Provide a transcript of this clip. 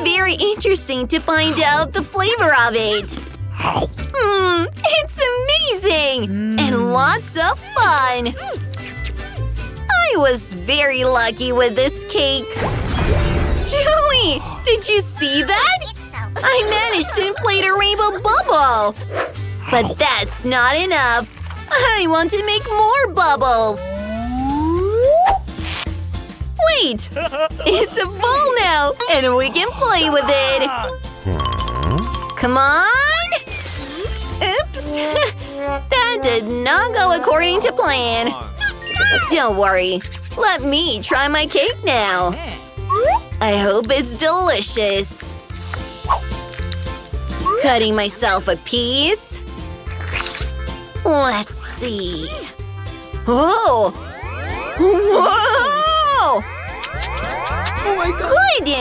very interesting to find out the flavor of it. It's amazing! And lots of fun! I was very lucky with this cake. Julie, did you see that? I managed to inflate a rainbow bubble! But that's not enough. I want to make more bubbles. Wait! It's a ball now, and we can play with it. Come on! Oops! That did not go according to plan. Don't worry. Let me try my cake now. I hope it's delicious. Cutting myself a piece. Let's see. Whoa! Whoa! Oh my god! Goodness!